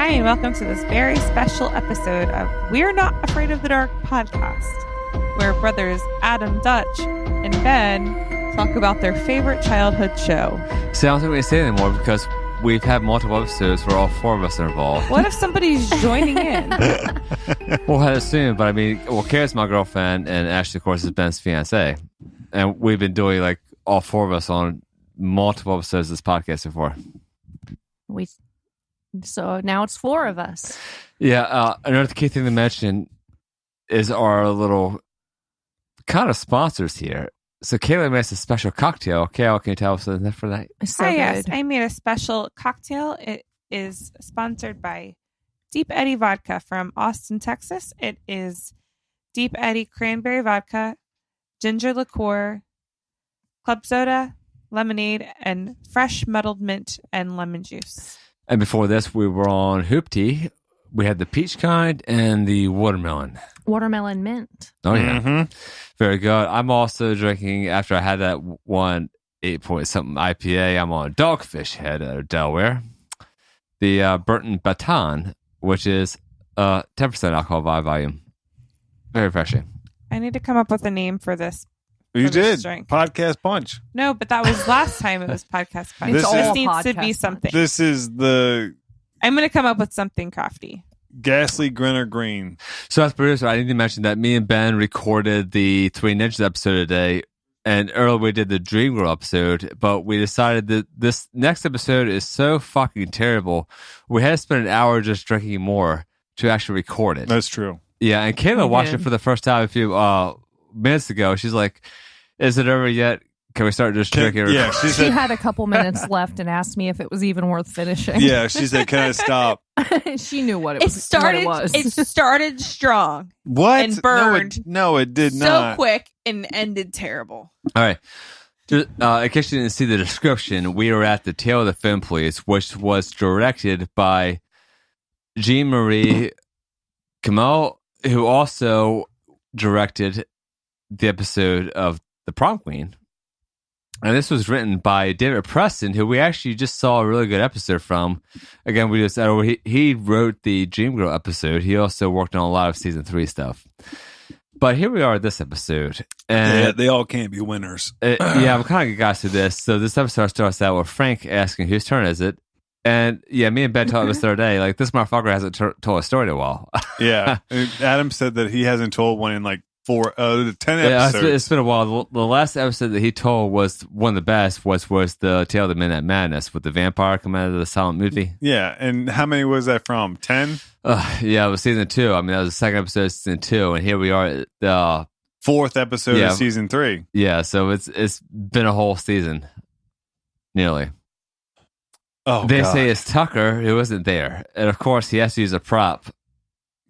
Hi, and welcome to this very special episode of We're Not Afraid of the Dark podcast, where brothers Adam, Dutch, and Ben talk about their favorite childhood show. See, I don't think we can say anymore because we've had multiple episodes where all four of us are involved. What if somebody's joining in? We'll have it soon, but I mean, Kara's my girlfriend, and Ashley, of course, is Ben's fiance. And we've been doing, like, all four of us on multiple episodes of this podcast before. So now it's four of us. Yeah, another key thing to mention is our little kind of sponsors here. So Kayla makes a special cocktail. Kayla, can you tell us that for that? So Yes, I made a special cocktail. It is sponsored by Deep Eddy Vodka from Austin, Texas. It is Deep Eddy Cranberry Vodka, ginger liqueur, club soda, lemonade, and fresh muddled mint and lemon juice. And before this, we were on Hoop Tea. We had the peach kind and the watermelon. Watermelon mint. Oh, yeah. Mm-hmm. Very good. I'm also drinking, after I had that one 8-point-something IPA, I'm on Dogfish Head out of Delaware. The Burton Baton, which is 10% alcohol by volume. Very refreshing. I need to come up with a name for this. You did. Drink. Podcast Punch. No, but that was last time it was Podcast Punch. This needs to be something. This is the I'm going to come up with something crafty. Ghastly Grinner Green. So as producer, I need to mention that me and Ben recorded the Three Ninjas episode today, and earlier we did the Dream Girl episode, but we decided that this next episode is so fucking terrible, we had to spend an hour just drinking more to actually record it. That's true. Yeah, and Kayla watched it for the first time a few minutes ago. She's like, is it over yet? Can we start just drinking? Yeah, she had a couple minutes left and asked me if it was even worth finishing. Yeah, she said, can I stop? She knew what It started strong. What? And burned. No, it did so not. So quick and ended terrible. All right. Just, in case you didn't see the description, we are at the Tale of the Film Police, which was directed by Jean-Marie Kamal, who also directed the episode of The Prom Queen. And this was written by David Preston, who we actually just saw a really good episode from. Again, he wrote the Dreamgirl episode. He also worked on a lot of season 3 stuff. But here we are at this episode. And yeah, they all can't be winners. I'm kind of got to this. So this episode starts out with Frank asking, whose turn is it? And yeah, me and Ben talked this the other day. Like, this motherfucker hasn't told a story in a while. Yeah. Adam said that he hasn't told one in like 10 episodes. Yeah, it's been a while. The last episode that he told was one of the best, was the Tale of the Midnight Madness with the vampire coming out of the silent movie. Yeah, and how many was that from? 10? Yeah, it was season 2. I mean, that was the second episode of season 2, and here we are at the fourth episode of season 3. Yeah, so it's been a whole season, nearly. Oh, they say it's Tucker who isn't there, and of course he has to use a prop.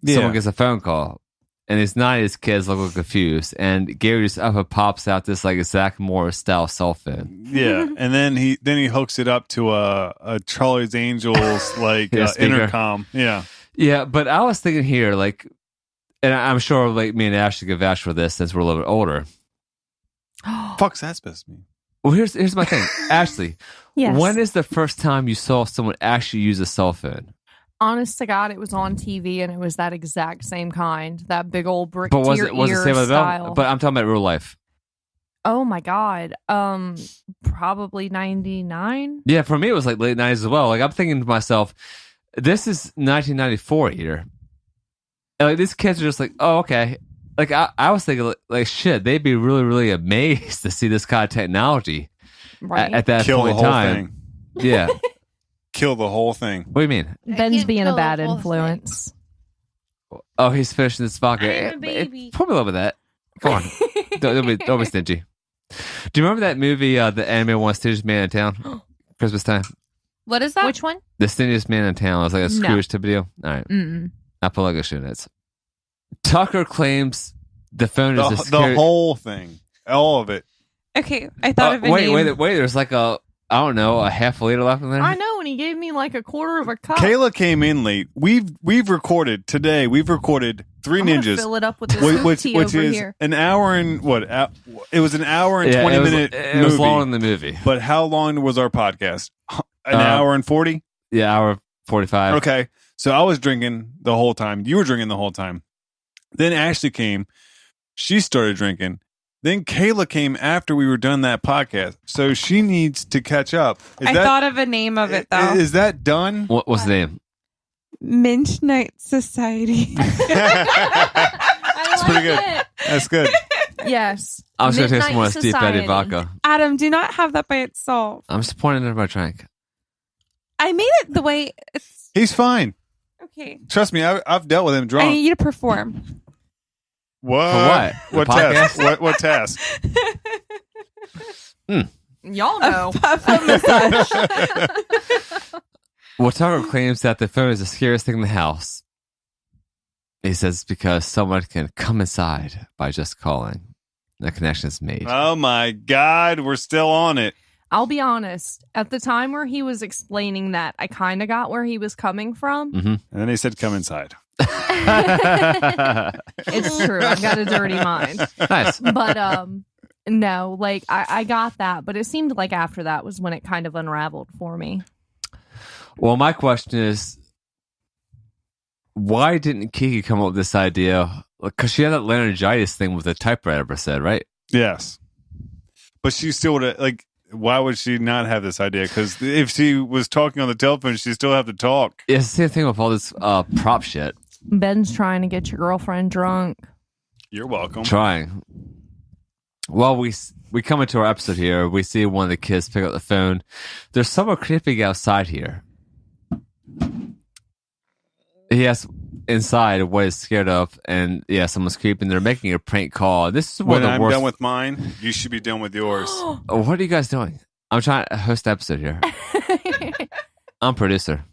Yeah. Someone gets a phone call. And these 90s kids look confused, and Gary just up and pops out this like Zach Morris style cell phone. Yeah, and then he hooks it up to a Charlie's Angels like intercom. Yeah, yeah. But I was thinking here, like, and I'm sure like me and Ashley could vouch for this since we're a little bit older. Fuck's that supposed to mean? Well, here's my thing, Ashley. Yes. When is the first time you saw someone actually use a cell phone? Honest to God, it was on TV, and it was that exact same kind, that big old brick but was to it your ear Saved by the style. Bell? But I'm talking about real life. Oh my God, probably 99. Yeah, for me it was like late 90s as well. Like, I'm thinking to myself, this is 1994 here. And like, these kids are just like, oh, okay. Like, I was thinking, like, shit, they'd be really, really amazed to see this kind of technology at that point in time. Thing. Yeah. Kill the whole thing. What do you mean? Ben's being a bad influence. Oh, he's finishing this vodka. I'm a baby. Put me over that. Come on. don't be stingy. Do you remember that movie, The Anime One Stingiest Man in Town? Christmas time. What is that? Which one? The Stingiest Man in Town. It was like a Scrooge type of deal. All right. Mm-mm. I put like a shit in it. Tucker claims the phone is the whole thing. All of it. Okay, I thought of a name. Wait. There's like a half a liter left in there. I know, and he gave me like a quarter of a cup. Kayla came in late. We've recorded today. We've recorded Three Ninjas. Fill it up with this which over is here. an hour and what? It was an hour and 20 minute movie. It was long in the movie. But how long was our podcast? An hour and 40? Yeah, hour 45. Okay. So I was drinking the whole time. You were drinking the whole time. Then Ashley came. She started drinking. Then Kayla came after we were done that podcast. So she needs to catch up. I thought of a name of it, though. Is that done? What's the name? Midnight Society. That's pretty good. That's good. Yes. I was going to take some more Midnight Deep Eddy Society. vodka. Adam, do not have that by itself. I'm just pointing at my drink. I made it the way it's He's fine. okay. Trust me, I've dealt with him I drunk. need you to perform. What? For what? What The task? podcast? What task? Y'all know. A foot massage. Well, Tucker claims that the phone is the scariest thing in the house. He says because someone can come inside by just calling. The connection is made. Oh my God, we're still on it. I'll be honest. At the time where he was explaining that, I kind of got where he was coming from. Mm-hmm. And then he said, "Come inside." It's true. I've got a dirty mind. Nice. But no, like I got that, but it seemed like after that was when it kind of unraveled for me. Well, my question is, why didn't Kiki come up with this idea? Because she had that laryngitis thing with the typewriter said, right? Yes, but she still would have, like. Why would she not have this idea? Because if she was talking on the telephone, she'd still have to talk. It's the same thing with all this prop shit. Ben's trying to get your girlfriend drunk. You're welcome. Trying. Well, we come into our episode here. We see one of the kids pick up the phone. There's someone creeping outside here. He asks inside what he's scared of, and yeah, someone's creeping. They're making a prank call. This is one When of the I'm worst. done with mine, you should be done with yours. What are you guys doing? I'm trying to host the episode here. I'm producer.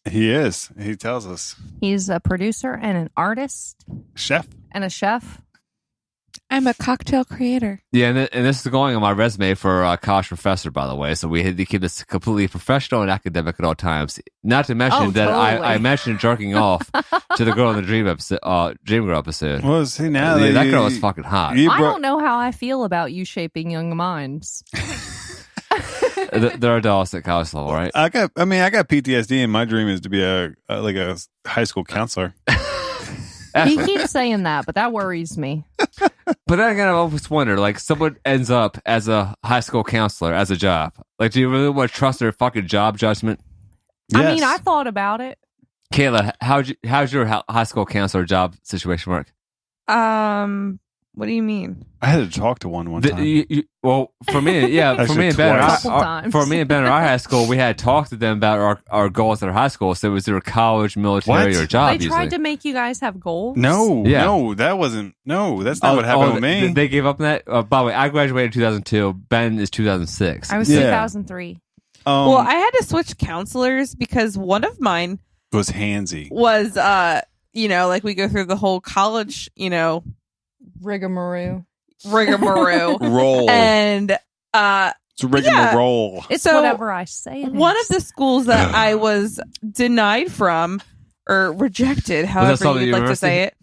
He is. He tells us. He's a producer and an artist Chef. and a chef. I'm a cocktail creator. Yeah, and this is going on my resume for college professor, by the way. So we had to keep this completely professional and academic at all times. Not to mention that totally. I mentioned jerking off to the girl in the Dream Girl episode. Well, see now Yeah, that you- girl was fucking hot. you I brought- don't know how I feel about you shaping young minds. They're adults at college level, right? I got PTSD, and my dream is to be a high school counselor. He keeps saying that, but that worries me. But then again, I always wonder, like, someone ends up as a high school counselor as a job. Like, do you really want to trust their fucking job judgment? I mean, I thought about it. Kayla, how's your high school counselor job situation work? What do you mean? I had to talk to one time. Well, for me, yeah, for Actually, me and Ben, twice. Couple times. for me and Ben at our high school, we had talked to them about our goals at our high school. So it was either college, military, What? or job. They tried usually. to make you guys have goals. No, Yeah. no, that wasn't. No, that's not what happened with me. They gave up on that. By the way, I graduated in 2002. Ben is 2006. I was Yeah. 2003. Well, I had to switch counselors because one of mine was handsy. was, like we go through the whole college, Rigmarole. rigmarole. Roll. And it's a rigmarole. It's So, whatever I say. It one is. of the schools that I was denied from or rejected, however Southern you'd like to University? say it.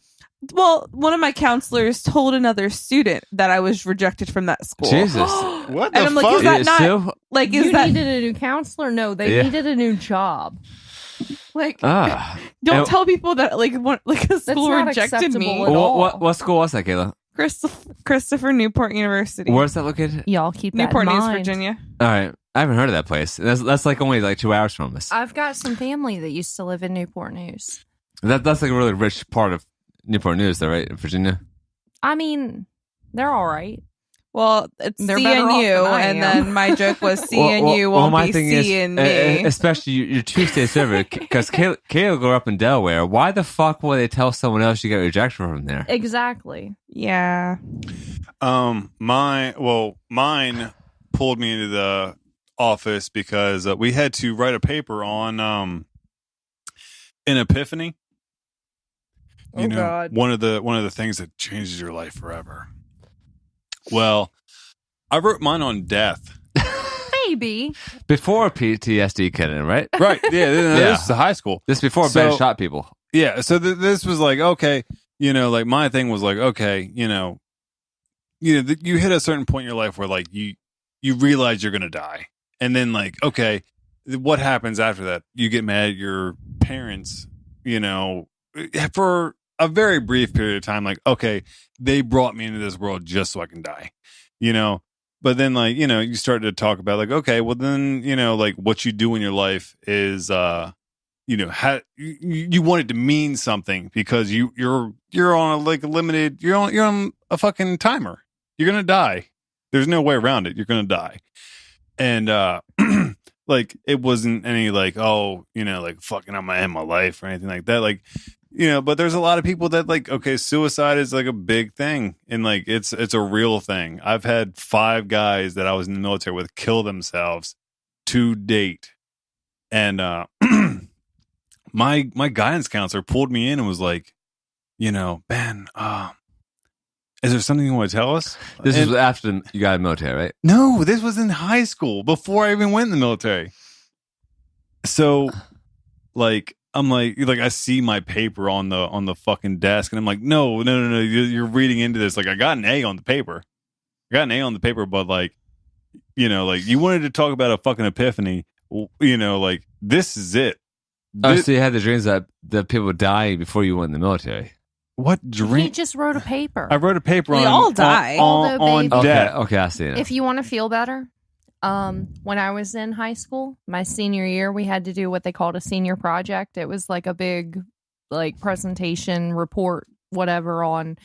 Well, one of my counselors told another student that I was rejected from that school. Jesus. What the And I'm like, fuck? is that Yeah, not Sue? like You is that needed a new counselor? No, they Yeah. needed a new job. like Ah. don't And- tell people that like a school not rejected acceptable me. at all. What school was that, Kayla? Christopher Newport University. Where's that located? Y'all keep that Newport in News, mind. Virginia. All right. I haven't heard of that place. That's like only like 2 hours from us. I've got some family that used to live in Newport News. That's like a really rich part of Newport News, though, right? In Virginia. I mean, they're all right. Well, it's They're better off CNU, than I and am. then my joke was CNU won't my be thing is, seeing me. especially your two-state server, because Kayla grew up in Delaware. Why the fuck would they tell someone else you got rejected from there? Exactly. Yeah. Mine pulled me into the office because we had to write a paper on an epiphany. You know, God. one of the things that changes your life forever. Well, I wrote mine on death. Maybe. Before PTSD cut in, right? Right? Yeah, this is high school. This before So- Ben shot people. Yeah, so this was like, okay, like my thing was like, okay, you hit a certain point in your life where like you realize you're gonna die, and then like, okay, what happens after that? You get mad at your parents, for a very brief period of time. Like, okay, they brought me into this world just so I can die, But then, like, you start to talk about, like, okay, well, then, like, what you do in your life is, how you want it to mean something because you're on a limited, you're on a fucking timer. You're gonna die. There's no way around it. You're gonna die, and like, it wasn't any like, oh, like, fucking I'm gonna end my life or anything like that. Like, but there's a lot of people that, like, okay, suicide is like a big thing, and like it's a real thing. I've had 5 guys that I was in the military with kill themselves to date, and my guidance counselor pulled me in and was like, Ben, is there something you want to tell us? This was after you got in the military, right? No, this was in high school before I even went in the military. So, like, I'm like I see my paper on the fucking desk, and I'm like, no, you're reading into this. Like, I got an A on the paper. But like, like, you wanted to talk about a fucking epiphany. Like, this is it. Oh, so you had the dreams that people dying before you went in the military. What dream? He just wrote a paper. I wrote a paper We on all die. on death. Okay, I see it. If you want to feel better, when I was in high school, my senior year, we had to do what they called a senior project. It was like a big, like, presentation, report, whatever, on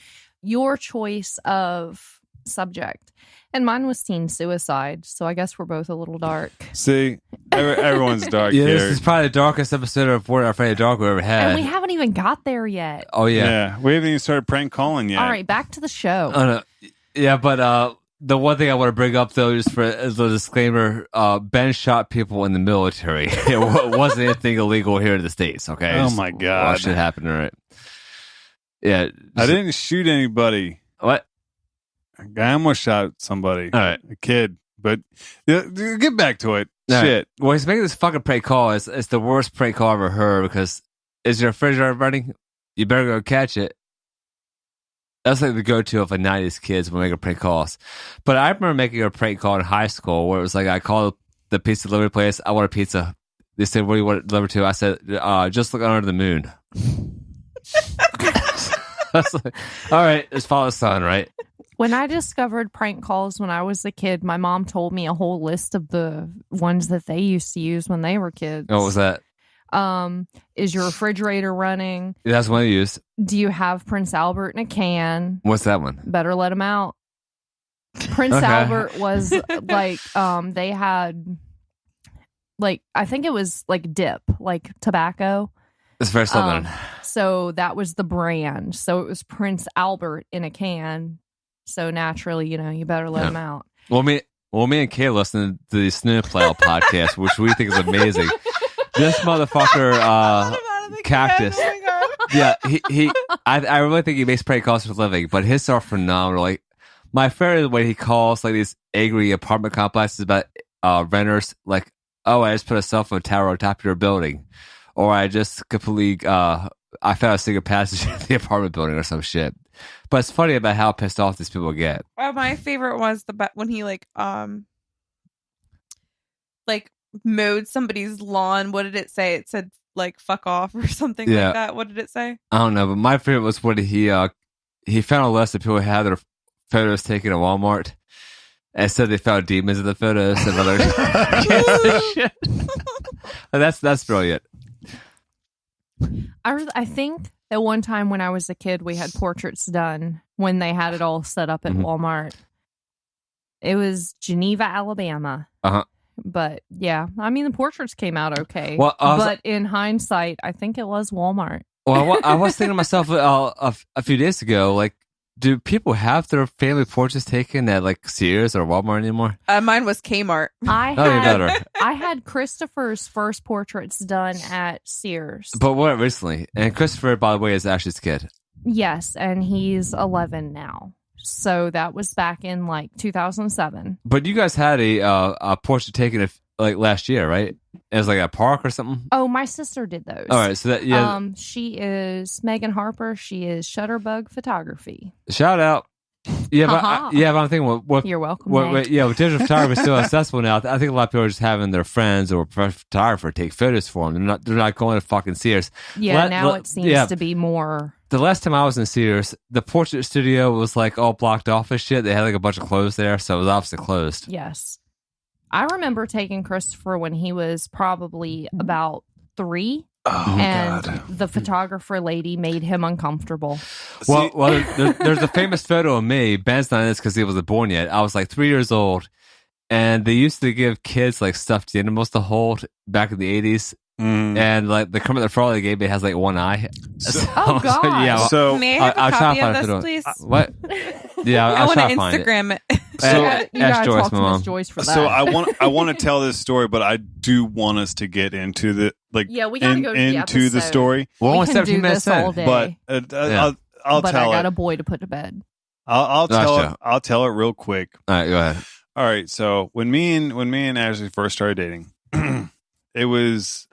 your choice of subject. And mine was teen suicide, so I guess we're both a little dark. See, everyone's dark Yeah, here. this is probably the darkest episode of We're Not Afraid of the Dark we ever had. And we haven't even got there yet. Oh, yeah. We haven't even started prank calling yet. All right, back to the show. Oh, no. Yeah, but the one thing I want to bring up, though, just as a disclaimer, Ben shot people in the military. It wasn't anything illegal here in the States, okay? Oh, my God. What shit happened, all right? Yeah. I didn't shoot anybody. What? I almost shot somebody. All right. A kid. But get back to it. All Shit. Right. Well, he's making this fucking prank call. It's the worst prank call I've ever heard because is your refrigerator running? You better go catch it. That's like the go-to of a 90s kids when making prank calls. But I remember making a prank call in high school where it was like I called the pizza delivery place. I want a pizza. They said, what do you want it delivered to? I said, just look under the moon. I was like, all right, let's follow the sun, right? When I discovered prank calls when I was a kid, my mom told me a whole list of the ones that they used to use when they were kids. What was that? Is your refrigerator running? That's one I used. Do you have Prince Albert in a can? What's that one? Better let him out. Prince Albert was like, they had, like, I think it was like dip, like tobacco. It's very southern. So that was the brand. So it was Prince Albert in a can. So naturally, you better let him out. Well, me and Kay listen to the Snowplow podcast, which we think is amazing. This motherfucker, Cactus. Yeah, I really think he makes prank calls for a living, but his are phenomenal. Like, my favorite way he calls like these angry apartment complexes about renters, like, oh, I just put a cell phone tower on top of your building, or I just completely I found a secret passage in the apartment building or some shit. But it's funny about how pissed off these people get. Oh, my favorite was when he like mowed somebody's lawn. What did it say? It said like "fuck off" or something like that. What did it say? I don't know, but my favorite was when he found a list of people who had their photos taken at Walmart and said they found demons in the photos and other shit. That's brilliant. I think that one time when I was a kid, we had portraits done when they had it all set up at Walmart. It was Geneva, Alabama. But yeah, I mean, the portraits came out okay. Well, but in hindsight, I think it was Walmart. Well, I was thinking to myself a few days ago, like, do people have their family portraits taken at like Sears or Walmart anymore? Mine was Kmart. I had Christopher's first portraits done at Sears. But what recently? And Christopher, by the way, is Ashley's kid. Yes, and he's 11 now. So that was back in like 2007. But you guys had a portrait taken like last year, right? It was like a park or something. Oh, my sister did those. All right, so that she is Megan Harper. She is Shutterbug Photography. Shout out. Yeah, Haha. but I'm thinking, what You're welcome. What, Hank. yeah, digital photography is still accessible now. I think a lot of people are just having their friends or a professional photographer take photos for them. They're not going to fucking Sears. Yeah, now it seems to be more. The last time I was in Sears, the portrait studio was like all blocked off as shit. They had like a bunch of clothes there, so it was obviously closed. Yes. I remember taking Christopher when he was probably about 3. Oh, and God. the photographer lady made him uncomfortable. Well, there's a famous photo of me. Ben's not in this because he wasn't born yet. I was like 3 years old, and they used to give kids like stuffed animals to hold back in the 80s. And like the Kermit the Frog they gave me has like one eye. Oh, God. Yeah. So May I have I'll a try copy to of find this, it. please? What? Yeah, I I'll want try to to find it. Instagram it. So- you ask gotta Joyce, talk my to mom. Miss Joyce for that. So I want to tell this story, but I do want us to get into the Yeah, we gotta go to the into the episode. story. Well, we only can 17 do minutes this all in. day. But Yeah. I'll but tell I got it. a boy to put to bed. I'll tell Gotcha. it. I'll tell it real quick. All right, go ahead. All right. So when me and Ashley first started dating, it was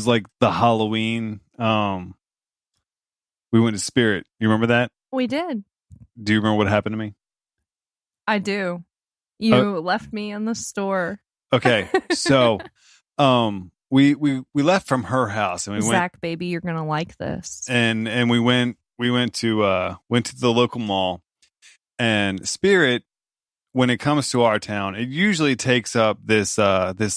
like the Halloween. We went to Spirit. You remember that? We did. Do you remember what happened to me? I do. You left me in the store. Okay. So, we left from her house and we went. Zach, baby, you're gonna like this. And we went to the local mall. And Spirit, when it comes to our town, it usually takes up this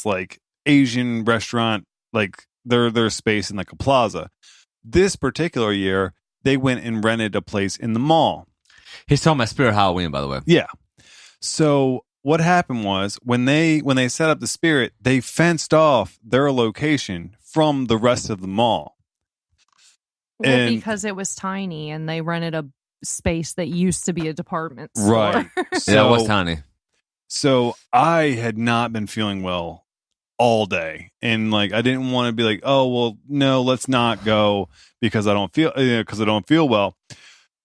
like Asian restaurant, like their space in like a plaza. This particular year, they went and rented a place in the mall. He's talking about Spirit Halloween, by the way. Yeah. So what happened was when they set up the Spirit, they fenced off their location from the rest of the mall. Well, And- because it was tiny and they rented a space that used to be a department store. Right. Yeah, it was tiny. So I had not been feeling well all day, and like I didn't want to be like, oh well, no, let's not go because I don't feel well.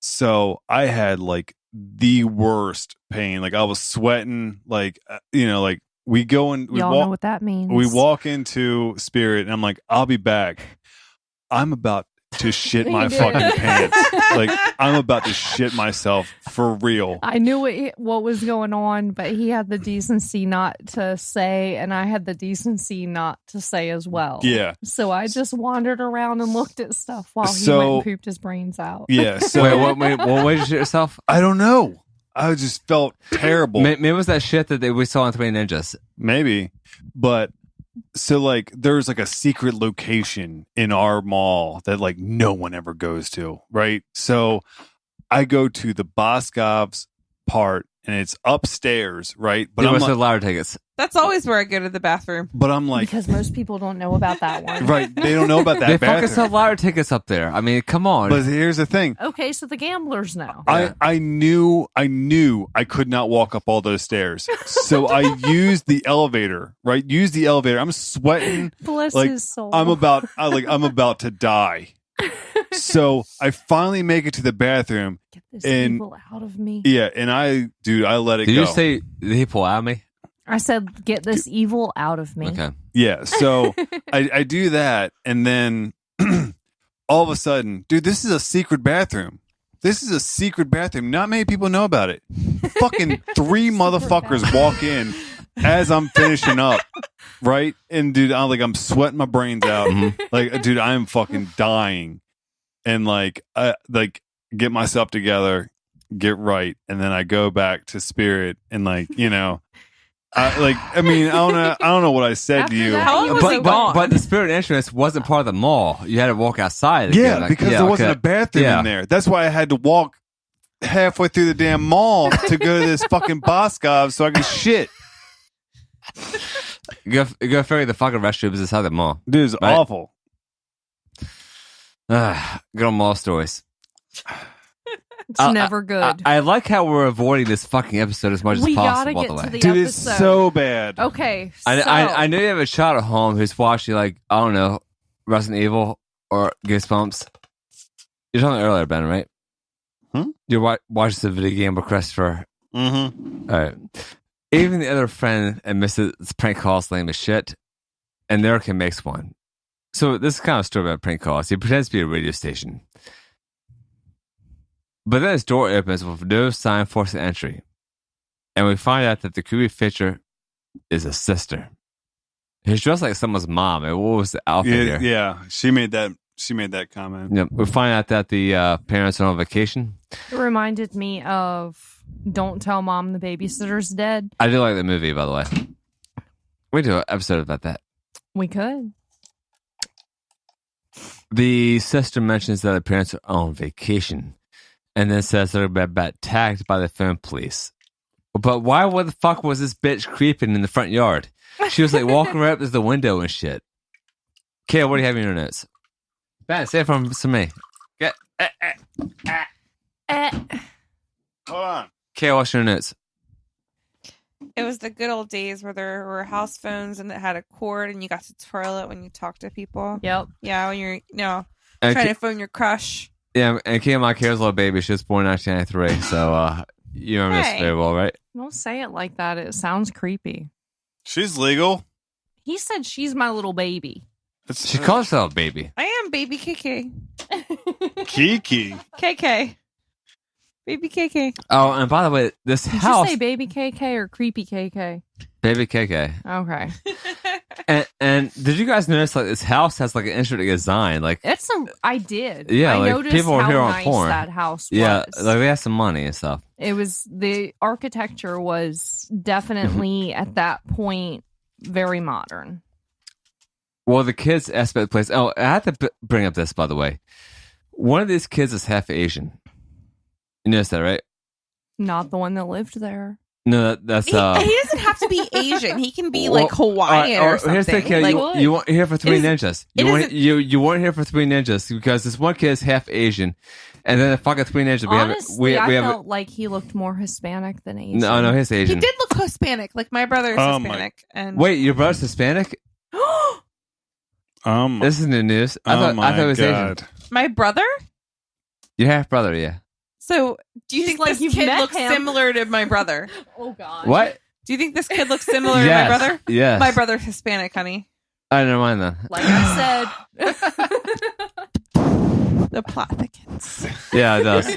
So I had like the worst pain. Like I was sweating. Like like we go and we Y'all know what that means. We walk into Spirit, and I'm like, I'll be back. I'm about to shit my You did. fucking pants. Like I'm about to shit myself for real. I knew what was going on, but he had the decency not to say, and I had the decency not to say as well. Yeah. So I just wandered around and looked at stuff while he So- went and pooped his brains out. Yeah. So Wait, what way did you shit yourself? I don't know. I just felt terrible. Maybe it was that shit that we saw in Three Ninjas. Maybe. But so like there's like a secret location in our mall that like no one ever goes to, right? So I go to the Boscov's part and it's upstairs, right? But it I'm was like, the louder tickets. That's always where I go to the bathroom. but I'm like, Because most people don't know about that one. right? They don't know about that They fucking sell bathroom. louder tickets up there. I mean, come on. But here's the thing. Okay, so the gamblers know. I knew I could not walk up all those stairs. So I used the elevator, right? Use the elevator. I'm sweating. Bless like, his soul. I'm about to die. So I finally make it to the bathroom. Get this and- evil out of me. Yeah, and I let it Did go. you say did he pull out of me? I said, get this evil out of me. Okay. Yeah, so I do that, and then all of a sudden, dude, this is a secret bathroom. This is a secret bathroom. Not many people know about it. Fucking 3 motherfuckers walk in as I'm finishing up, right? And dude, I'm sweating my brains out. Like, dude, I am fucking dying. And like, I get myself together, get right, and then I go back to Spirit, and like, I don't know what I said After to you. that, How long was he gone? But the Spirit entrance wasn't part of the mall. You had to walk outside. to get, Yeah, like- because yeah, there wasn't okay. a bathroom Yeah. in there. That's why I had to walk halfway through the damn mall to go to this fucking Boscov so I could shit. Go figure the fucking restrooms inside the mall. Dude, it's Right. awful. Good old mall stories. It's never good. I like how we're avoiding this fucking episode as much as We possible. gotta By get the way, to the Dude, it's episode. so bad. Okay, so I know you have a child at home who's watching like I don't know Resident Evil or Goosebumps. You're talking earlier, Ben, right? You're watching the video game with Christopher. Mm-hmm. All right. Even the other friend admits that it's prank calls lame as shit, and Erica makes one. So this is kind of a story about prank calls. He pretends to be a radio station. But then his door opens with no sign forcing entry. And we find out that the creepy figure is a sister. He's dressed like someone's mom. And what was the outfit here? Yeah, she made that comment. Yep. We find out that the parents are on vacation. It reminded me of Don't Tell Mom the Babysitter's Dead. I do like the movie, by the way. We do an episode about that. We could. The sister mentions that the parents are on vacation and then says they're attacked by the film police. But why the fuck was this bitch creeping in the front yard? She was like walking right up to the window and shit. Kale, what do you have in your notes? Ben, say it from me. Hold on. Kale, what's your notes? It was the good old days where there were house phones and it had a cord and you got to twirl it when you talked to people. Yep. Yeah, when you're, And trying to phone your crush. Yeah, and Kale, my Kale's little baby, she was born in 1993, so you remember this very well, right? Don't say it like that. It sounds creepy. She's legal. He said she's my little baby. She calls herself baby. I am baby KK. Kiki. KK. Baby KK. Oh, and by the way, this Did house... you say baby KK or creepy KK? Baby KK. Okay. And did you guys notice, like, this house has, like, an interesting design? Like, I did. Yeah, I like, noticed people are how here on nice porn. that house was. yeah, like, they have some money and stuff. It was, the architecture was definitely at that point very modern. Well, the kids aspect of the place... Oh, I have to bring up this, by the way. One of these kids is half Asian. You noticed that, right? Not the one that lived there. No, that's... He doesn't have to be Asian. He can be like Hawaiian or something. Here's the thing, Like, you weren't here for Three It is- Ninjas. it You weren't here for Three Ninjas because this one kid is half Asian, and then the fucking Three Ninjas. Honestly, I we have felt like he looked more Hispanic than Asian. no, he's he Asian. did look Hispanic. Like my brother is Oh, Hispanic. And Wait, your brother's Hispanic? This is new news. I thought it was God. Asian. my brother? Your half brother, yeah. So do you She's think like, this "You've kid met looks him." similar to my brother? Oh, God. What? Do you think this kid looks similar to Yes. my brother? Yes. My brother's Hispanic, honey. I never mind then. Like I said. The plot thickens. Yeah, it does.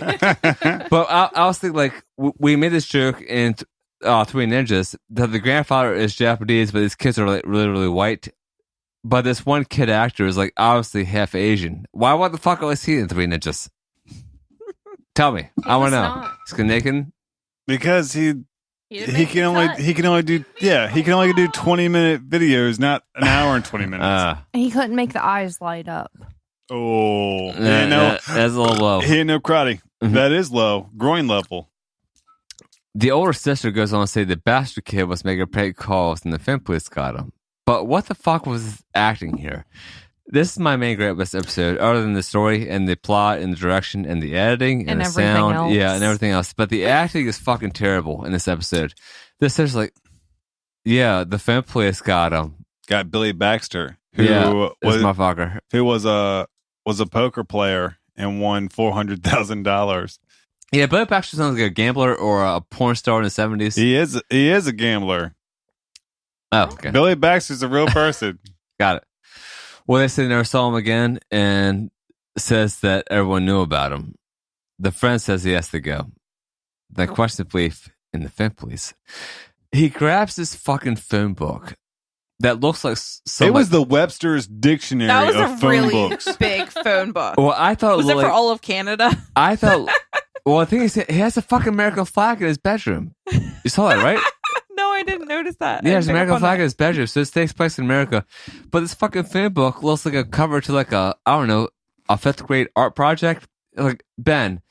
But I was thinking, like, we made this joke in Three Ninjas that the grandfather is Japanese, but his kids are like really, really white. But this one kid actor is like obviously half Asian. What the fuck was he in Three Ninjas? Tell me. I want to know. not. He's Canadian? Because he He can only do 20-minute videos, not an hour and 20 minutes. He couldn't make the eyes light up. Oh, he ain't no, that's a little low. he ain't no karate. Mhm. That is low, groin level. The older sister goes on to say the bastard kid was making prank calls and the film police got him. But what the fuck was his acting here? This is my main gripe with this episode, other than the story and the plot and the direction and the editing and the everything sound. else. Yeah, and everything else. But the acting is fucking terrible in this episode. This is like, yeah, the film police got him. Got Billy Baxter, who Yeah, this was motherfucker. who was a poker player and won $400,000. Yeah, Billy Baxter sounds like a gambler or a porn star in the 70s. He is a gambler. Oh, okay. Billy Baxter's a real person. Got it. Well, they said they never saw him again and says that everyone knew about him. The friend says he has to go. Then questions belief in the film police. He grabs this fucking phone book that looks like It was the Webster's Dictionary That was of a phone really books. big phone book. Well, I thought Was it for all of Canada? I thought. Well, I think he has a fucking American flag in his bedroom. You saw that, right? No, I didn't notice that. Yeah, there's an I didn't American pick up on flag in that. his bedroom, so this takes place in America. But this fucking fan book looks like a cover to like a fifth grade art project. Like, Ben,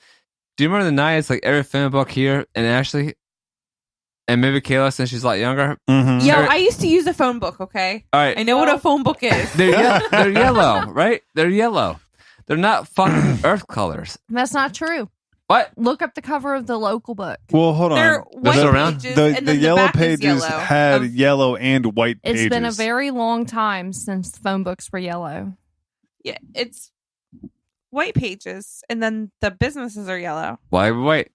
do you remember the night? It's like every fan book here and Ashley, and maybe Kayla since she's a lot younger. Mhm. Yo, I used to use a phone book, okay? All right, I know what a phone book is. they're yellow, right? They're yellow. They're not fucking earth colors. That's not true. What? Look up the cover of the local book. Well, hold They're on. white still around? pages, The and then yellow back is pages yellow. had Of- yellow and white pages. It's been a very long time since the phone books were yellow. Yeah, it's white pages, and then the businesses are yellow. Why wait?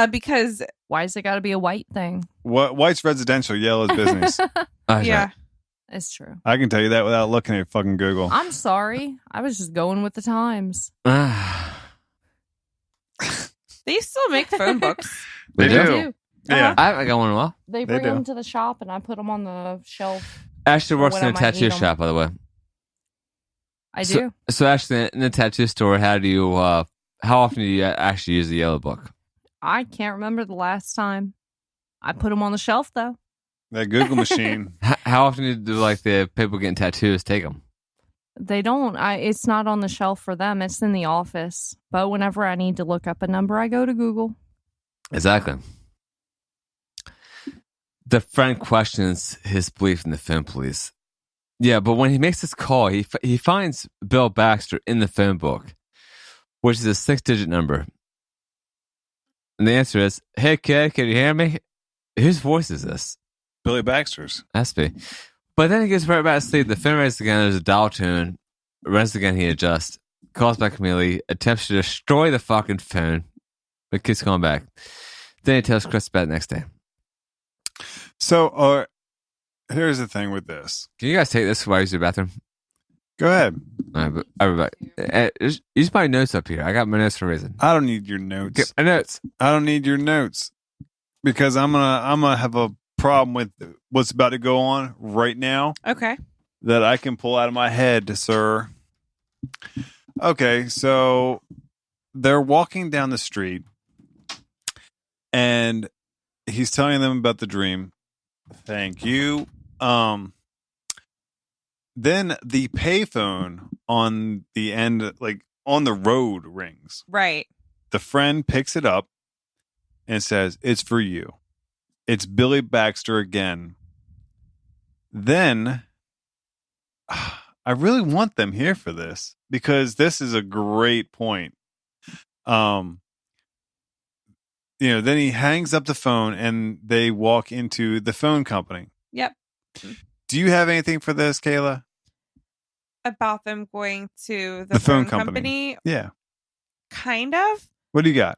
Because Why has it got to be a white thing? White's residential, yellow's business. yeah, It's true. I can tell you that without looking at fucking Google. I'm sorry. I was just going with the times. They still make phone books. They They do? do. Yeah. I haven't got one in a while. They They bring do. them to the shop, and I put them on the shelf. Ashley works when in I a might tattoo need 'em. shop, by the way. I do. So Ashley, in the tattoo store, how often do you actually use the yellow book? I can't remember the last time. I put them on the shelf, though. That Google machine. How often do like the people getting tattoos take them? They don't. It's not on the shelf for them. It's in the office. But whenever I need to look up a number, I go to Google. Exactly. The friend questions his belief in the phone police. Yeah, but when he makes this call, he finds Bill Baxter in the phone book, which is a 6-digit number. And the answer is, "Hey kid, can you hear me? Whose voice is this?" Billy Baxter's. Has to be. But then he gets right back to sleep. The phone rings again. There's a dial tone. Rings again. He adjusts. Calls back immediately. Attempts to destroy the fucking phone. But keeps going back. Then he tells Chris about it next day. So, here's the thing with this. Can you guys take this while I use the bathroom? Go ahead. All right, but everybody, use my notes up here. I got my notes for a reason. I don't need your notes. Get my notes. I don't need your notes because I'm gonna have a problem with what's about to go on right now Okay. that I can pull out of my head, sir. Okay, so they're walking down the street and he's telling them about the dream. Thank you. Then the payphone on the end, like on the road, rings. Right. The friend picks it up and says, "It's for you. It's Billy Baxter again." Then I really want them here for this because this is a great point. Then he hangs up the phone and they walk into the phone company. Yep. Do you have anything for this, Kayla? About them going to The phone phone company. Yeah. Kind of. What do you got?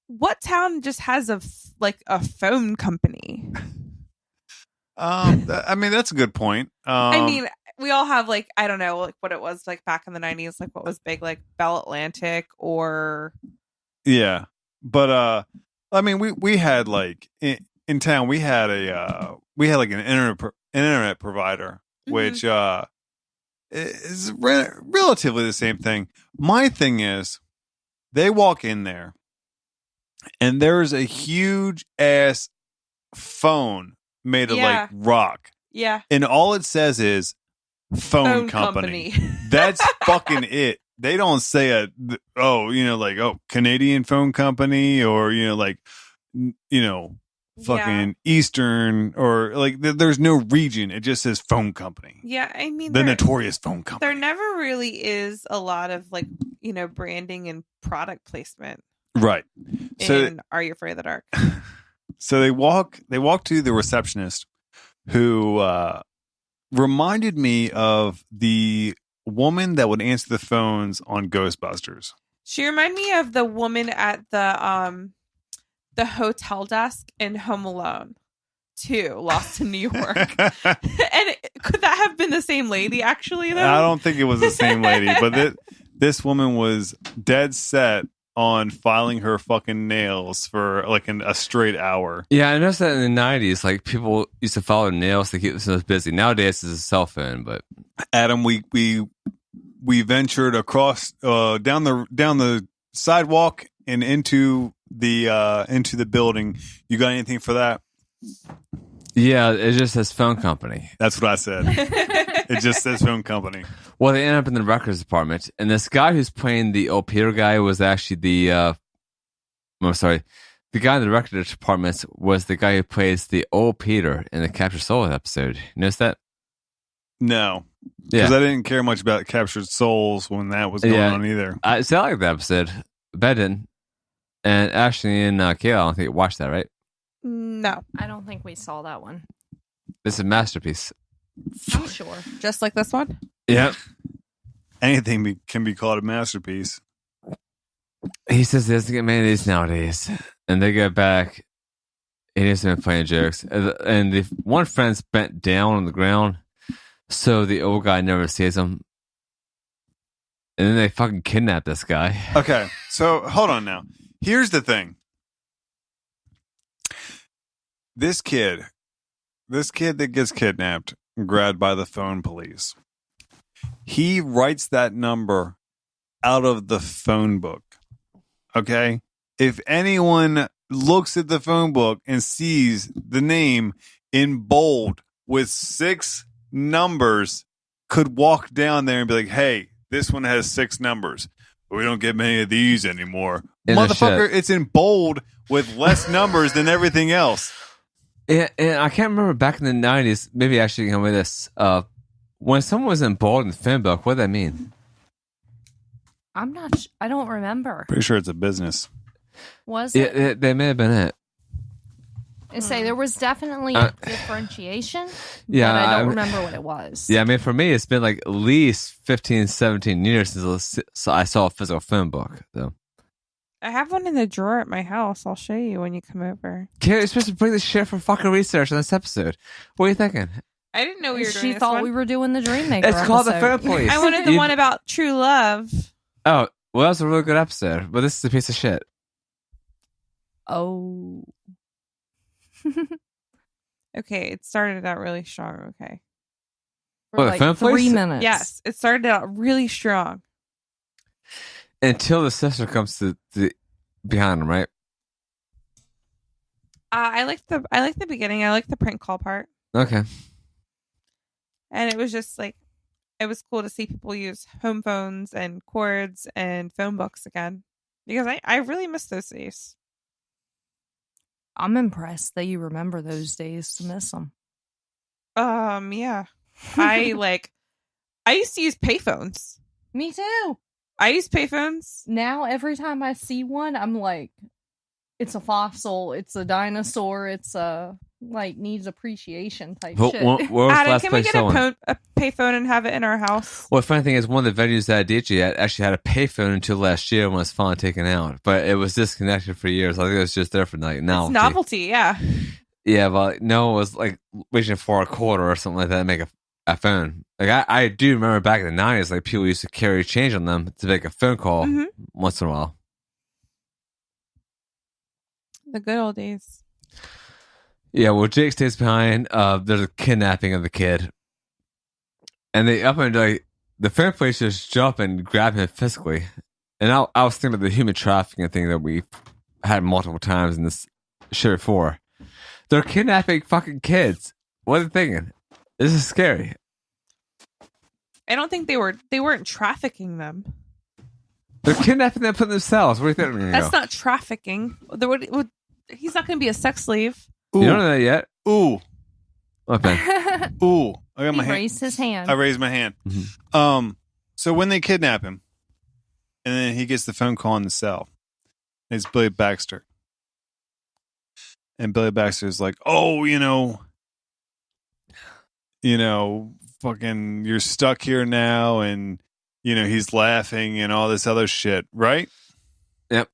What town just has a phone company? I mean, that's a good point. I mean, we all have I don't know, what it was back in the 90s, what was big, Bell Atlantic or yeah. But I mean, we had in town we had an internet provider, which is relatively the same thing. My thing is, they walk in there, and there's a huge ass phone made of rock. Yeah. And all it says is phone company. That's fucking it. They don't say Canadian phone company or, fucking Eastern or there's no region. It just says phone company. Yeah. I mean, the notorious phone company. There never really is a lot of branding and product placement. Right. In Are You Afraid of the Dark? So they walk to the receptionist who reminded me of the woman that would answer the phones on Ghostbusters. She reminded me of the woman at the hotel desk in Home Alone 2, Lost in New York. And could that have been the same lady, actually, though? I don't think it was the same lady, but this woman was dead set on filing her fucking nails for a straight hour. Yeah, I noticed that in the 90s, people used to file their nails to keep themselves busy. Nowadays, it's a cell phone, but Adam, we ventured across down the sidewalk and into the building. You got anything for that? Yeah, it just says phone company. That's what I said. It just says phone company. Well, they end up in the records department, and this guy who's playing the old Peter guy was actually the guy in the records department was the guy who plays the old Peter in the Captured Soul episode. You notice that? No. Yeah. Because I didn't care much about Captured Souls when that was going on either. I like that episode. Ben didn't. And Ashley and Kayla, I don't think you watched that, right? No. I don't think we saw that one. It's a masterpiece. I'm sure. Just like this one? Yep. Anything can be called a masterpiece. He says he doesn't get many of these nowadays. And they go back. He hasn't been playing jokes. And the one friend's bent down on the ground, so the old guy never sees him. And then they fucking kidnap this guy. Okay, so hold on now. Here's the thing. This kid that gets kidnapped, grabbed by the phone police, he writes that number out of the phone book. Okay? If anyone looks at the phone book and sees the name in bold with 6 numbers, could walk down there and be like, hey, this one has 6 numbers. We don't get many of these anymore. Motherfucker, it's in bold with less numbers than everything else. And I can't remember back in the 90s, maybe actually you can with this. When someone was in bold in the phone book, what did that mean? I'm not. I don't remember. Pretty sure it's a business. Was it? Yeah, they may have been it. I say there was definitely differentiation. Yeah, but I don't remember what it was. Yeah, I mean, for me, it's been like at least 15, 17 years since I saw a physical phone book, though. I have one in the drawer at my house. I'll show you when you come over. Kid, you're supposed to bring this shit for fucking research on this episode. What are you thinking? I didn't know we were doing She this thought one. we were doing the Dream Maker. It's called The episode. Phone Police. I wanted the one about true love. Oh, well, that was a really good episode, but this is a piece of shit. Oh. Okay, it started out really strong. Okay. For What, the phone 3 police? minutes. Yes, it started out really strong. Until the sister comes to behind him, right? I like the beginning. I like the prank call part, Okay. and it was just like it was cool to see people use home phones and cords and phone books again because I really miss those days. I'm impressed that you remember those days to miss them. Yeah, I used to use payphones. Me too. I use payphones. Now every time I see one, I'm like, it's a fossil, it's a dinosaur, it's a needs appreciation type shit. Where was the Adam, last can we place get someone? a payphone and have it in our house? Well, the funny thing is, one of the venues that I DJ at actually had a payphone until last year when it was finally taken out. But it was disconnected for years. I think it was just there for novelty. It's novelty, yeah. Yeah, but no, it was like wishing for a quarter or something like that to make a phone. Like I do remember back in the 90s, like people used to carry change on them to make a phone call once in a while. The good old days. Yeah, well, Jake stays behind. There's a kidnapping of the kid. And they up and like the phone police just jump and grab him physically. And I was thinking about the human trafficking thing that we had multiple times in this show before. They're kidnapping fucking kids. What are they thinking? This is scary. I don't think they weren't trafficking them. They're kidnapping them for themselves. What do you think? That's not trafficking. He's not going to be a sex slave. You don't know that yet? Ooh. Okay. Ooh. I got my He hand. raised his hand. I raised my hand. Mhm. So when they kidnap him, and then he gets the phone call in the cell, it's Billy Baxter. And Billy Baxter's like, oh, fucking, you're stuck here now. And, he's laughing and all this other shit, right? Yep.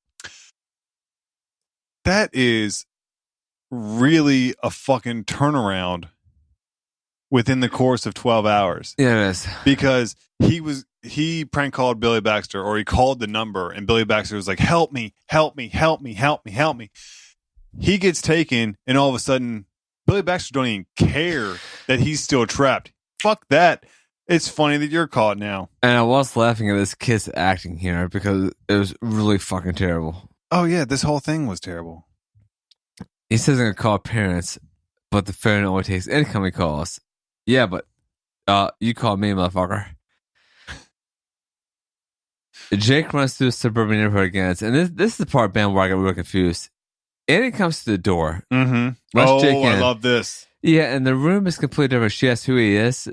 That is really a fucking turnaround within the course of 12 hours. Yeah, it is. Because he prank called Billy Baxter, or he called the number, and Billy Baxter was like, help me, help me, help me, help me, help me. He gets taken, and all of a sudden, Billy Baxter don't even care that he's still trapped. Fuck that. It's funny that you're caught now. And I was laughing at this kid's acting here because it was really fucking terrible. Oh, yeah, this whole thing was terrible. He says he's going to call parents, but the phone only takes incoming calls. Yeah, but you called me, motherfucker. Jake runs through the suburban neighborhood again, and this is the part, Ben, where I got really confused. Annie comes to the door. Mm-hmm. Runs Jake I in. love this. Yeah, and the room is completely different. She asks who he is.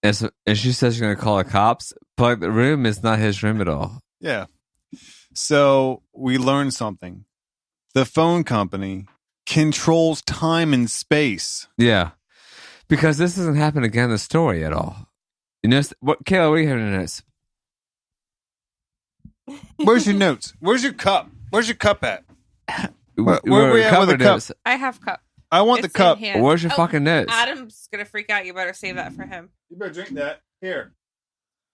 And she says she's going to call the cops, but the room is not his room at all. Yeah. So we learned something. The phone company controls time and space. Yeah. Because this doesn't happen again in the story at all. You notice what, Kayla, what do you have in your notes? Where's your notes? Where's your cup? Where's your cup at? Where We're we at with the covered cup? notes. I have cup. I want It's the cup. in hand. Where's your Oh, fucking notes? Adam's going to freak out. You better save that for him. You better drink that. Here.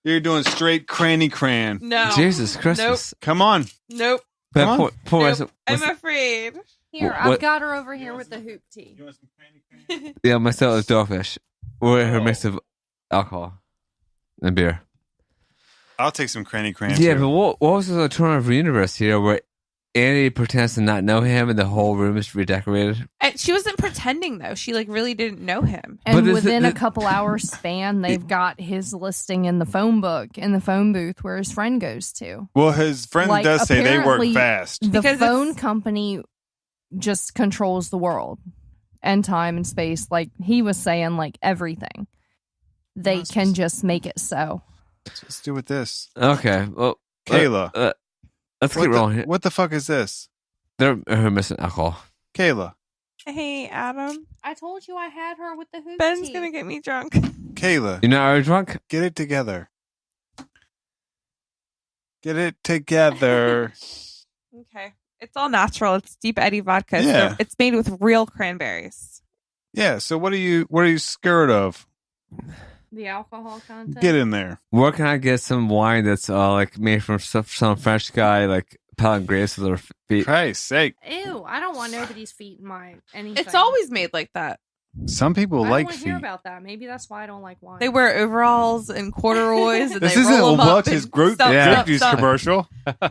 You're doing straight cranny cran. No. Jesus Christmas. Come on. Nope. Come on. Nope. I'm afraid. Here, I've got her over here with the hoop tea. Want some cranny cran? Yeah, myself is Dogfish. Or her mix of alcohol and beer. I'll take some cranny cran. Yeah, too. but what was the alternative universe here where Andy pretends to not know him and the whole room is redecorated? And she wasn't pretending though. She like really didn't know him. And But within a couple hours span, they've got his listing in the phone book, in the phone booth where his friend goes to. Well, his friend Like, does say they work apparently- fast. The Because phone it's- company just controls the world and time and space. Like he was saying, like everything. They can just make it so. Let's do with this. Okay, well, Kayla. let's get rolling here. What the fuck is this? They're missing alcohol. Kayla. Hey, Adam. I told you I had her with the hoop Ben's gonna get me drunk. Kayla. You know, are you drunk? Get it together. Get it together. Okay. It's all natural. It's deep Eddy vodka. Yeah. So it's made with real cranberries. Yeah, so what are you scared of? The alcohol content. Get in there. Where can I get some wine that's like made from some French guy like pellet grapes with their feet? Christ's sake. Ew, I don't want nobody's feet in my anything. It's always made like that. Some people I don't like want to feet. hear about that. Maybe that's why I don't like wine. They wear overalls and corduroys and This they isn't roll a them up Welch's and grape stump, Yeah. stump, juice stump. commercial. I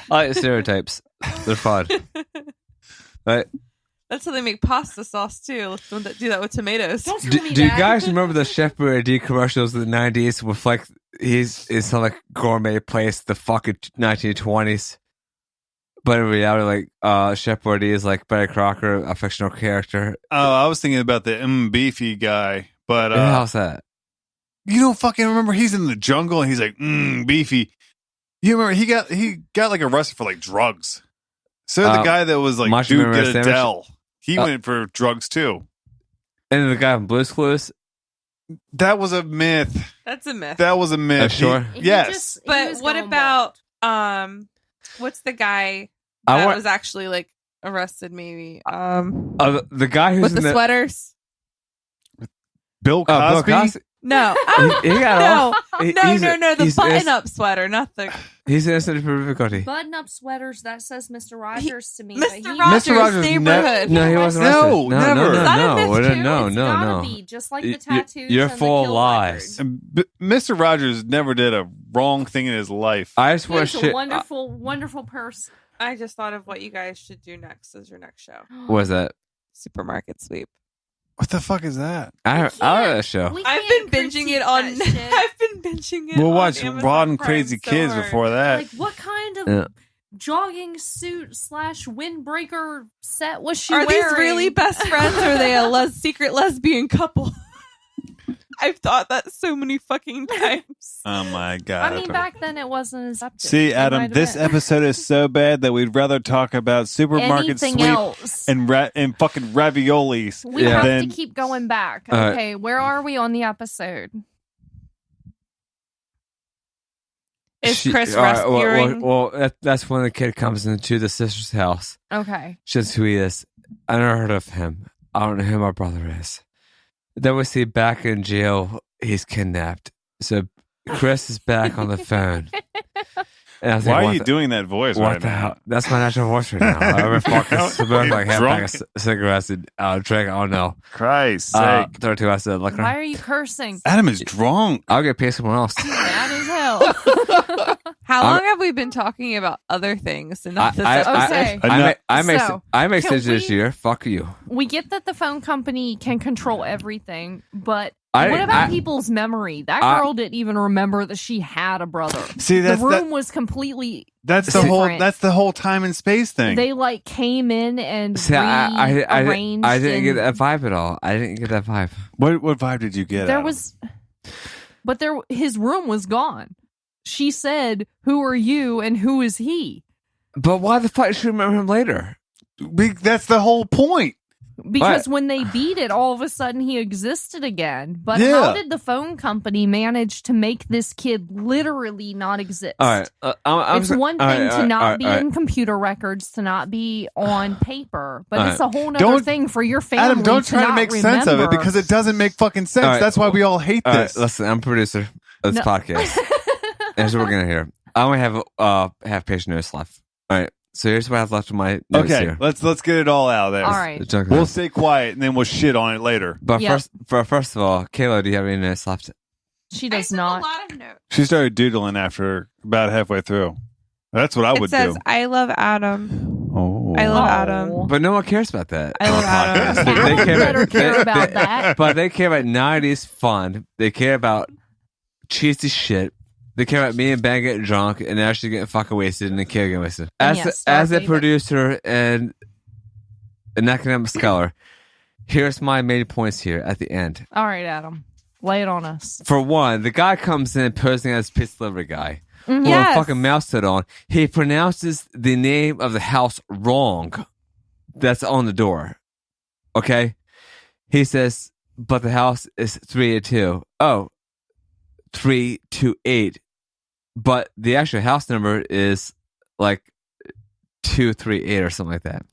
like stereotypes. They're fun. Right? That's how they make pasta sauce too. Don't do that with tomatoes. Don't tell Do me you that. guys remember the Chef Boyardee commercials in the 90s with like he's in some like gourmet place the fucking 1920s? But in reality, like Chef Boyardee is like Betty Crocker, a fictional character. Oh, I was thinking about the beefy guy, but How's that? you don't fucking remember he's in the jungle and he's like beefy. You remember he got like arrested for like drugs. So the guy that was like Mushroom dude Memory get Sandwich? Adele, he went for drugs too. And the guy from Blue's Clues. That was a myth. That's a myth. That was a myth. Sure. He Yes. just- he But was what going about wild. what's the guy I that want was actually like arrested maybe? the guy who's With the in the sweaters? Bill Bill Cosby. Cosby. No. He got no. off. No, He's- the he's button up sweater, not the He's innocent for difficulty. Button-up sweaters, that says Mr. Rogers to me. Mr. but he- Rogers, Mr. Rogers neighborhood. No, he wasn't No, arrested. never. Is that a myth, no, too? It's no, gotta no. be, just like the You- tattoos. you're and the full of kill lies. record. Mr. Rogers never did a wrong thing in his life. I just want He's to a shit. wonderful, wonderful person. I just thought of what you guys should do next as your next show. What was that? Supermarket sweep. What the fuck is that? I like that can't- show. we I've can't been binging critique it on that shit. I've been binging it We'll on watch Amazon Rod and Prime Crazy so Kids hard. before that. Like, what kind of Yeah. jogging suit / windbreaker set was she Are wearing? these really best friends or are they a secret lesbian couple? I've thought that so many fucking times. Oh my god! I mean, back then it wasn't as up to. See, It might Adam, have this been. episode is so bad that we'd rather talk about supermarket Anything sweep else. and fucking raviolis. We Yeah. have Then- to keep going back. All right. Okay, where are we on the episode? Is Chris all right, rescuing? that's when the kid comes into the sister's house. Okay. She says who he is. I never heard of him. I don't know who my brother is. Then we see back in jail, he's kidnapped. So Chris is back on the phone. And I was Why like, are what you the- doing that voice What right the now? hell? That's my natural voice right now. I've been fucking smoking like half Drunk. pack of cigarettes and drink. Oh no. Christ's sake. 32 ounces of liquor. Why are you cursing? Adam is drunk. I'll get paid someone else. Mad as hell. How I'm- long have we been talking about other things and I, not this I, episode? Okay. I make So, sense can this we- year. Fuck you. We get that the phone company can control everything, but I- what about I- people's memory? That I- girl didn't even remember that she had a brother. See, The that's room was completely. that's the whole different. that's the whole time and space thing. They like came in and See, I rearranged. didn't get and that vibe at all. I didn't get that vibe. what vibe did you get? There Adam? was, but his room was gone. She said, "Who are you and who is he?" But why the fuck should you remember him later? That's the whole point. Because when they beat it, all of a sudden he existed again. But Yeah. how did the phone company manage to make this kid literally not exist? All right, It's one thing to not be in computer records, to not be on paper, but All it's a whole nother Don't- thing for your family. Adam, don't try to not make sense of it remember. because it doesn't make fucking sense. All right. That's why we all hate All this. right, listen, I'm a producer. this podcast. Here's what we're gonna hear. I only have patient notes left. All right. So here's what I have left of my notes here. Let's get it all out there. All right. We'll stay quiet and then we'll shit on it later. But first of all, Kayla, do you have any notes left? She does I not. have a lot of notes. She started doodling after about halfway through. That's what I would It says, do. I love Adam. Oh, I love Adam. But no one cares about that. I love Adam. Adam better care about that. But they care about 90s fun. They care about cheesy shit. They care about me and Ben getting drunk and actually getting fucking wasted and the kid getting wasted. As a producer and an academic scholar, here's my main points here at the end. All right, Adam. Lay it on us. For one, the guy comes in posing as pizza delivery guy. Mm-hmm. With Yes. a fucking mouse set on. He pronounces the name of the house wrong. That's on the door. Okay? He says, but the house is 382. Oh, 328. But the actual house number is like 238 or something like that.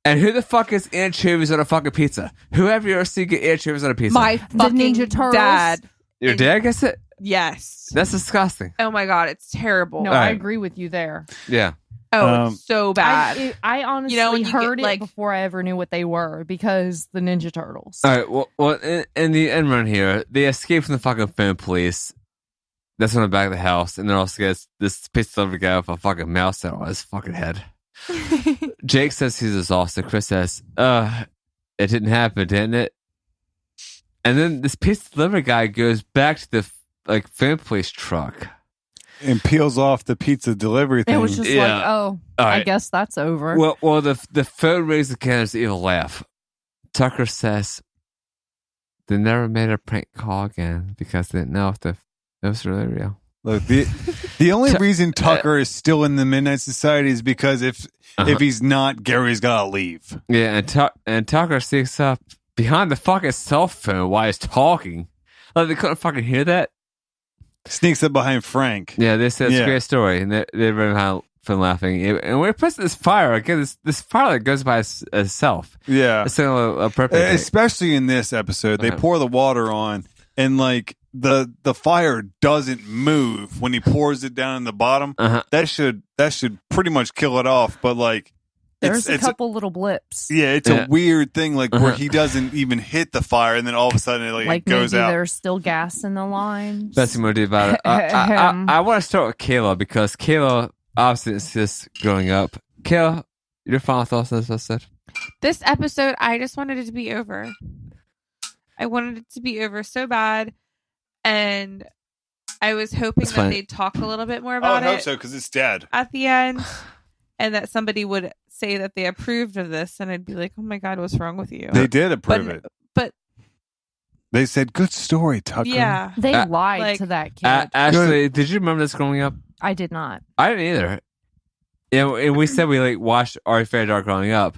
And who the fuck is anchovies on a fucking pizza? Whoever you ever see get anchovies on a pizza? My fucking Ninja Turtles. dad. Your dad gets it? Yes. That's disgusting. Oh my god, it's terrible. No, All I right. agree with you there. Yeah. Oh, it's so bad. I honestly when you heard get, it like- before I ever knew what they were because the Ninja Turtles. All right. Well, in the end run here, they escape from the fucking phone police. That's on the back of the house, and then also gets this pizza delivery guy with a fucking mouse on his fucking head. Jake says he's exhausted. Chris says, it didn't happen, didn't it? And then this pizza delivery guy goes back to the phone police truck. And peels off the pizza delivery thing. It was just Yeah. like, oh, All I right. guess that's over. Well, the phone rings again. There's an evil laugh. Tucker says they never made a prank call again because they didn't know if it was really real. Look, the only reason Tucker is still in the Midnight Society is because if he's not, Gary's gotta leave. Yeah, and Tucker sneaks up behind the fucking cell phone while he's talking. Like they couldn't fucking hear that. Sneaks up behind Frank. Yeah, they said it's Yeah. a great story, and they ran behind from laughing. And we're pressing this fire again. This fire that goes by itself. Yeah. It's a purpose. Especially in this episode, they pour the water on, and like the fire doesn't move when he pours it down in the bottom. That should pretty much kill it off. But like, There's a couple little blips. Yeah, it's a weird thing, like where he doesn't even hit the fire, and then all of a sudden it goes maybe out. there's still gas in the lines. Best thing we do about it. I want to start with Kayla because Kayla obviously is just growing up. Kayla, your final thoughts on this episode? This episode, I just wanted it to be over. I wanted it to be over so bad, and I was hoping That's that fine. they'd talk a little bit more I about would hope it so because it's dead. at the end, and that somebody would say that they approved of this, and I'd be like, "Oh my god, what's wrong with you?" They did approve it. But They said, "Good story, Tucker." yeah, They lied like- to that kid. Ashley, did you remember this growing up? I did not. I didn't either. And we said we watched Are You Afraid of the Dark growing up.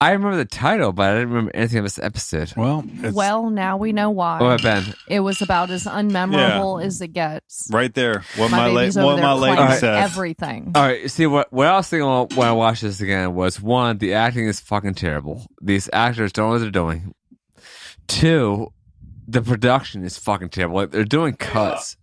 I remember the title, but I didn't remember anything of this episode. Well, Well, now we know why. Oh, Ben. It was about as unmemorable as it gets. right there. What my baby's over there lady claiming said. everything. All right, see, what I was thinking when I watched this again was, one, the acting is fucking terrible. These actors don't know what they're doing. Two, the production is fucking terrible. Like, they're doing cuts.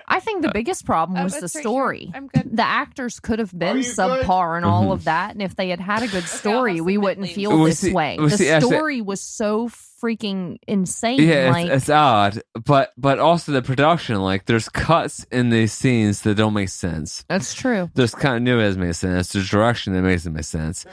I think the biggest problem was the it's right story. here. I'm good. The actors could have Are been you subpar and all of that, and if they had had a good story, we wouldn't feel We this see- way. we see The Ashley- story was so freaking insane. Yeah, like, it's odd, but also the production. Like, there's cuts in these scenes that don't make sense. that's true. There's continuity that makes sense. There's direction that makes sense.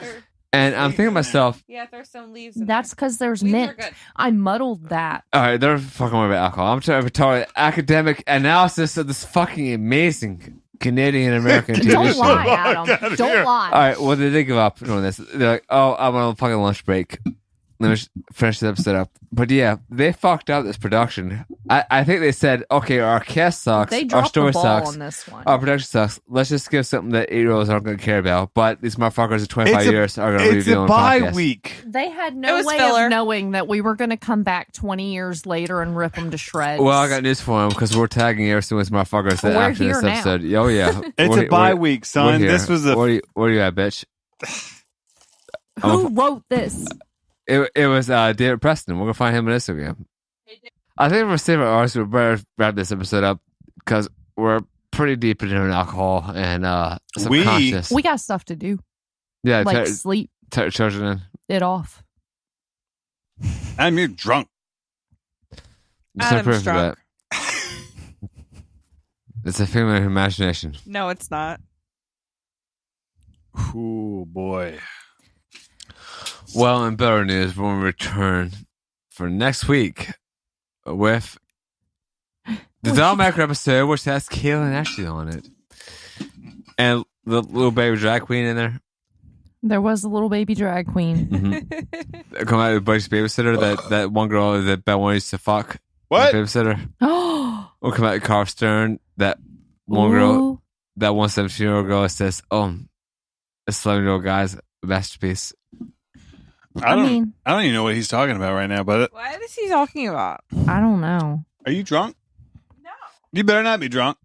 And I'm thinking to myself, Yeah, there's some leaves. In That's because there's Leaves are mint. good. I muddled that. all right, they're fucking worried about alcohol. I'm trying to tell academic analysis of this fucking amazing Canadian American TV Don't show. lie, Adam. Don't lie. All right, well, they did give up doing this. They're like, oh, I'm on a fucking lunch break. Let me finish this episode up. But yeah, they fucked up this production. I think they said, okay, our cast sucks. They Our dropped the story ball sucks. on this one. Our production sucks. Let's just give something that 8-year-olds aren't going to care about. But these motherfuckers at 25 years are going to It's review a on bye podcast. week. They had It no was way filler. of knowing that we were going to come back 20 years later and rip them to shreds. Well, I got news for them because we're tagging every single motherfuckers that We're after this here now. episode. Oh yeah, It's a bye week, we're son. here. This was a Where you at, bitch? Who wrote this? It was David Preston. We're gonna find him on Instagram. I think we're saving ours. We better wrap this episode up because we're pretty deep into alcohol and subconscious. We got stuff to do. Yeah, Like sleep children in. it off. I'm you're drunk. Adam's drunk. It's a figment of imagination. No, it's not. Ooh, boy. Well, in better news, when we return for next week with the Dollmaker episode, which has Kayla and Ashley on it. And the little baby drag queen in there. There was a little baby drag queen. Mm-hmm. Come out with Buddy's babysitter, that one girl that Ben wanted to fuck. What? Babysitter. Oh, We'll come out with Carl Stern, that one girl, that 17-year-old girl that says, a 11-year-old guy's a masterpiece. I don't even know what he's talking about right now, but What is he talking about? I don't know. are you drunk? No. You better not be drunk.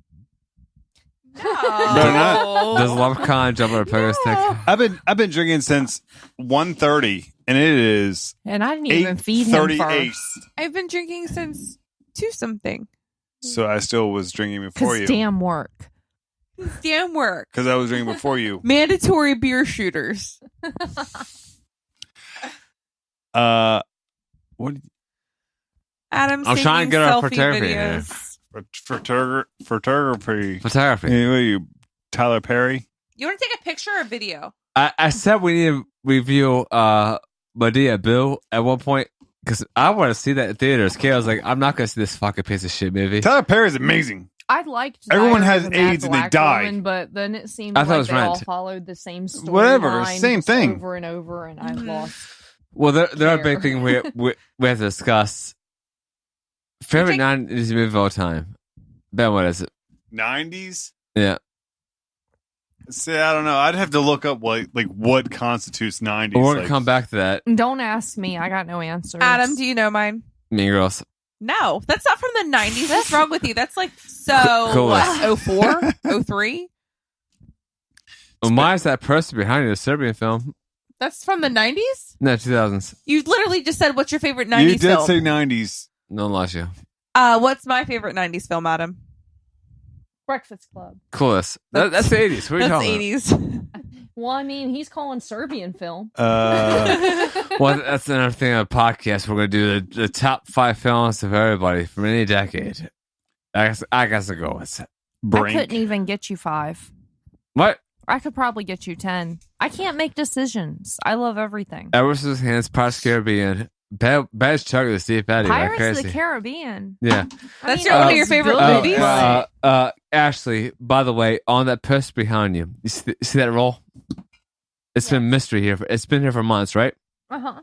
No. Better not. Does Leprechaun jump on a pogo stick? I've been drinking since 1:30, and it is And I didn't even feed him 8:38. first. I've been drinking since 2-something. So I still was drinking before Because you. damn work. Damn work. Because I was drinking before you. Mandatory beer shooters. What Adam's I'm trying to get our selfie photography in here. videos. photography? Photography. Hey, what are you, Tyler Perry? You want to take a picture or video? I said we need to review Medea Bill at one point because I want to see that in theaters. Kay was like, I'm not going to see this fucking piece of shit movie. Tyler Perry is amazing. I liked Everyone Diary has of a Mad AIDS and they Black die. Woman, but then it seemed I thought it like was they all Rent. followed the same story. Whatever, same thing. over and over, and I lost. Well, there are Care. big things we have to discuss. Favorite 90s movie of all time? Ben, what is it? 90s? Yeah. See, I don't know. I'd have to look up what constitutes 90s. We're going to come back to that. Don't ask me. I got no answers. Adam, do you know mine? Mean Girls. No, that's not from the 90s. What's wrong with you? That's like Cool. what, 04? 03? Well, mine's that person behind you, the Serbian film. That's from the 90s? No, 2000s. You literally just said what's your favorite 90s You did film? say 90s. No one lost you. What's my favorite 90s film, Adam? Breakfast Club. Coolest. That's the 80s. What are you That's talking 80s. Well, I mean, he's calling Serbian film. about? Well, that's another thing on the podcast. We're going to do the top 5 films of everybody from any decade. I guess I'll go with it. Brink. I couldn't even get you 5. What? I could probably get you 10. I can't make decisions. I love everything. Edward Scissorhands, Pirates of the Caribbean, Bad Chuck of the Steve Eddy. Pirates like of crazy. the Caribbean. Yeah. That's I mean, one of it's your favorite good, movies? but- Ashley, by the way, on that poster behind you, you see that roll? It's been mystery here. It's been here for months, right? Uh-huh.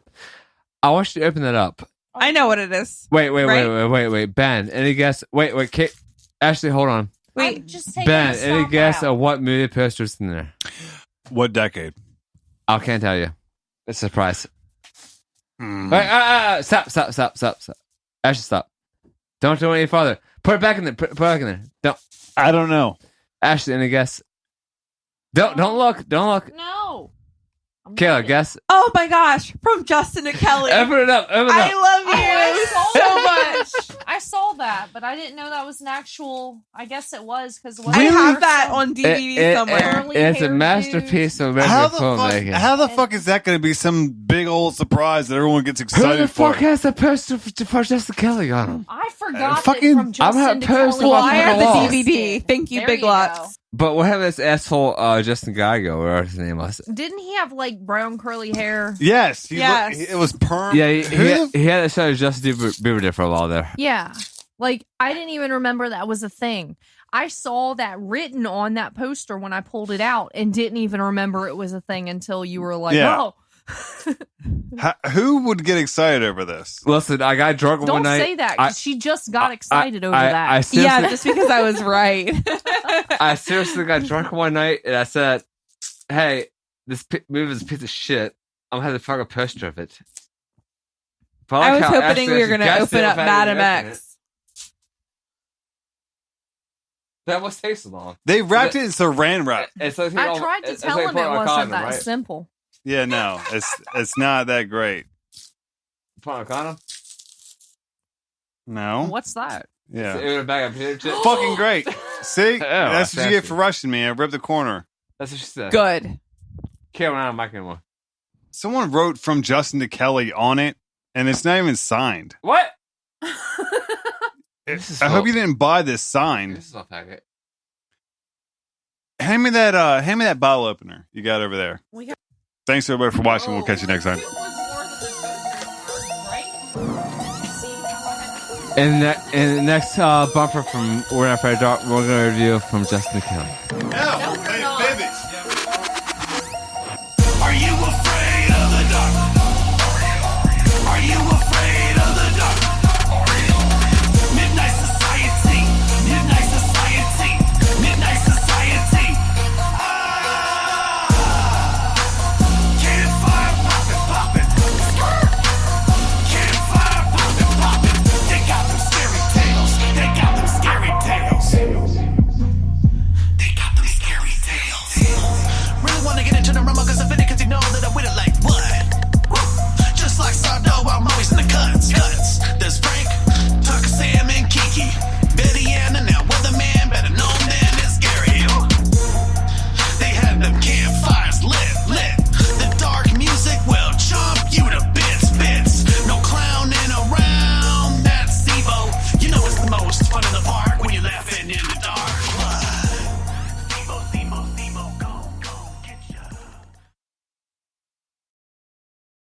I want you to open that up. I know what it is. Wait. Right? Ben, any guess? Wait, Kate. Ashley, hold on. Wait, I'm just taking Ben, the any stock guess out. of what movie poster's in there? What decade? I can't tell you. It's a surprise. Hmm. Wait, stop. Ashley, stop. Don't do it any farther. Put it back in there. Put it back in there. Don't. I don't know. Ashley, any guess? Don't look. Don't look. No. I'm Kayla, ready. guess. Oh my gosh, from Justin to Kelly. Open it up. I love you so much. I saw that, but I didn't know that was an actual. I guess it was because I have that on DVD somewhere. Early It's a hair masterpiece of How American the fuck? filmmaking. How the fuck is that going to be some big old surprise that everyone gets Who excited the for? fuck has the poster for Justin Kelly on him? I forgot fucking- that from Justin I'm to posting Kelly. Well, my I have the Lost. DVD. Thank you, There Big you Lots. But what happened to this asshole Justin Geigo, or whatever his name was? Didn't he have like brown curly hair? Yes. Yes. It was perm. Yeah, Who the he had a show with Justin Bieber did for a while there. Yeah. Like, I didn't even remember that was a thing. I saw that written on that poster when I pulled it out and didn't even remember it was a thing until you were like, Yeah. oh. Who would get excited over this? Listen, I got drunk one Don't night. say that, 'cause she just got excited over that. I seriously, Yeah, just because I was right. I seriously got drunk one night and I said, "Hey, this movie is a piece of shit. I'm gonna have to fuck a poster of it." But I like was how hoping Ashley we were actually going to guessed open it up without even Madam opening it. X. That must take so long. They wrapped it in saran wrap. It's like I tried to tell him it wasn't that simple. Yeah, no, it's not that great. Put on a condom. No. What's that? Yeah. It would back up here. Fucking great. See? Yeah, That's what you get fancy. for rushing me. I ripped the corner. That's what she said. Good. Can't run out of mic anymore. Someone wrote from Justin to Kelly on it, and it's not even signed. What? I hope you didn't buy this signed. This is my packet. Hand me that bottle opener you got over there. We got- Thanks everybody for watching. We'll catch you next time. And the next bumper from We're Not Afraid of the Dark, we're going to review from Justin Kelly.